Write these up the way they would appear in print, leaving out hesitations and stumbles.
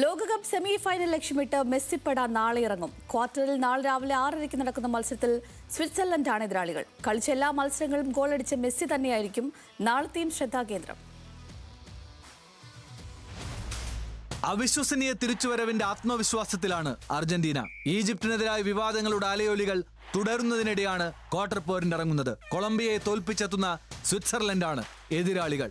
ലോകകപ്പ് semi final ലക്ഷ്യമിട്ട് മെസ്സിപ്പട നാളെ ഇറങ്ങും. ക്വാർട്ടറിൽ നാളെ രാവിലെ 6:30 നടക്കുന്ന മത്സരത്തിൽ സ്വിറ്റ്സർലൻഡാണ് എതിരാളികൾ. കളിച്ച എല്ലാ മത്സരങ്ങളും ഗോളടിച്ച മെസ്സി തന്നെയായിരിക്കും നാളത്തെയും ശ്രദ്ധാകേന്ദ്രം. അവിശ്വസനീയ തിരിച്ചുവരവിന്റെ ആത്മവിശ്വാസത്തിലാണ് അർജന്റീന. ഈജിപ്തിനെതിരായ വിവാദങ്ങളുടെ അലയൊലികൾ തുടരുന്നതിനിടെയാണ് ക്വാർട്ടർ പോരിനിറങ്ങുന്നത്. കൊളംബിയയെ തോൽപ്പിച്ചെത്തുന്ന സ്വിറ്റ്സർലൻഡാണ് എതിരാളികൾ.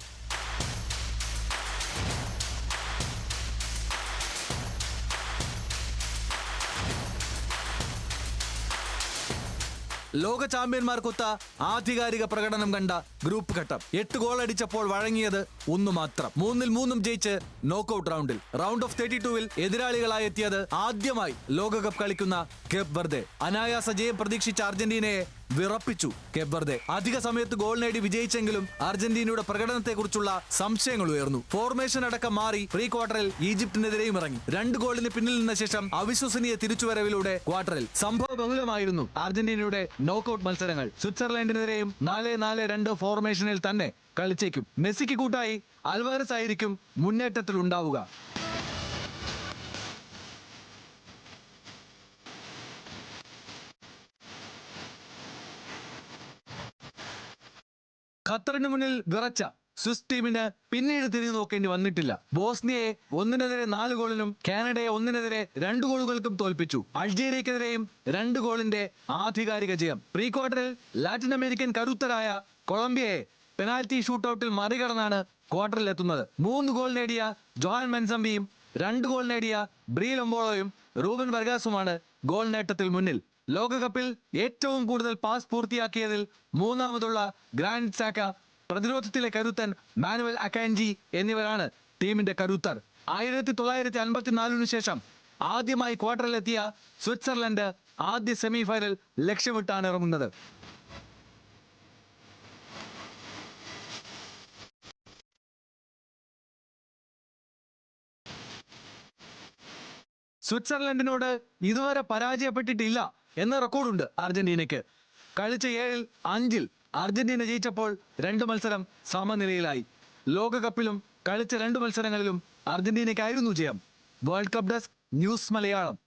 ലോക ചാമ്പ്യന്മാർക്കൊത്ത ആധികാരിക പ്രകടനം കണ്ട ഗ്രൂപ്പ് ഘട്ടം 8 ഗോൾ അടിച്ചപ്പോൾ വഴങ്ങിയത് ഒന്നു മാത്രം. 3-3 ജയിച്ച് നോക്കൌട്ട് റൗണ്ടിൽ. റൗണ്ട് ഓഫ് 32-ൽ എതിരാളികളായി എത്തിയത് ആദ്യമായി ലോകകപ്പ് കളിക്കുന്ന കേപ്പ് വെർദെ. അനായാസ ജയം പ്രതീക്ഷിച്ച അർജന്റീനയെ വിറപ്പിച്ചു കേപ്പ് വെർദെ. അധിക സമയത്ത് ഗോൾ നേടി വിജയിച്ചെങ്കിലും അർജന്റീനയുടെ പ്രകടനത്തെക്കുറിച്ചുള്ള സംശയങ്ങൾ ഉയർന്നു. ഫോർമേഷൻ അടക്കം മാറി പ്രീ ക്വാർട്ടറിൽ ഈജിപ്തിനെതിരെയും ഇറങ്ങി. 2 ഗോളിന് പിന്നിൽ നിന്ന ശേഷം അവിശ്വസനീയ തിരിച്ചുവരവിലൂടെ ക്വാർട്ടറിൽ സംഭവ ബഹുലമായിരുന്നു അർജന്റീനയുടെ നോക്കൌട്ട് മത്സരങ്ങൾ. സ്വിറ്റ്സർലൻഡിനെതിരെയും 4-4-2 ഫോർമേഷനിൽ തന്നെ കളിച്ചേക്കും. മെസ്സിക്ക് കൂട്ടായി അൽവാരസ് ആയിരിക്കും മുന്നേറ്റത്തിൽ ഉണ്ടാവുക. ഖത്തറിന് മുന്നിൽ വിറച്ച സ്വിസ് ടീമിന് പിന്നീട് തിരിഞ്ഞു നോക്കേണ്ടി വന്നിട്ടില്ല. ബോസ്നിയയെ 1-4 ഗോളിനും കാനഡയെ 1-2 ഗോളുകൾക്കും തോൽപ്പിച്ചു. അൾജീരിയക്കെതിരെയും 2 ഗോളിന്റെ ആധികാരിക ജയം. പ്രീ ക്വാർട്ടറിൽ ലാറ്റിൻ അമേരിക്കൻ കരുത്തരായ കൊളംബിയയെ പെനാൽറ്റി ഷൂട്ടൌട്ടിൽ മറികടന്നാണ് ക്വാർട്ടറിൽ എത്തുന്നത്. 3 ഗോൾ നേടിയ ജോഹൻ മെൻസംബിയും 2 ഗോൾ നേടിയ ബ്രീ ലൊംബോളോയും റൂബൻ വർഗാസുമാണ് ഗോൾ നേട്ടത്തിൽ മുന്നിൽ. ലോകകപ്പിൽ ഏറ്റവും കൂടുതൽ പാസ് പൂർത്തിയാക്കിയതിൽ 3ാമതുള്ള ഗ്രാൻഡ് സാക്ക, പ്രതിരോധത്തിലെ കരുത്തൻ മാനുവൽ അക്കാൻജി എന്നിവരാണ് ടീമിന്റെ കരുത്തർ. 1954 ശേഷം ആദ്യമായി ക്വാർട്ടറിലെത്തിയ സ്വിറ്റ്സർലൻഡ് ആദ്യ സെമി ഫൈനൽ ലക്ഷ്യമിട്ടാണ് ഇറങ്ങുന്നത്. സ്വിറ്റ്സർലൻഡിനോട് ഇതുവരെ പരാജയപ്പെട്ടിട്ടില്ല എന്ന റെക്കോർഡുണ്ട് അർജന്റീനയ്ക്ക്. കളിച്ച 7-ൽ 5-ൽ അർജന്റീന ജയിച്ചപ്പോൾ 2 മത്സരം സമനിലയിലായി. ലോകകപ്പിലും കളിച്ച 2 മത്സരങ്ങളിലും അർജന്റീനയ്ക്കായിരുന്നു ജയം. World cup desk, news Malayalam.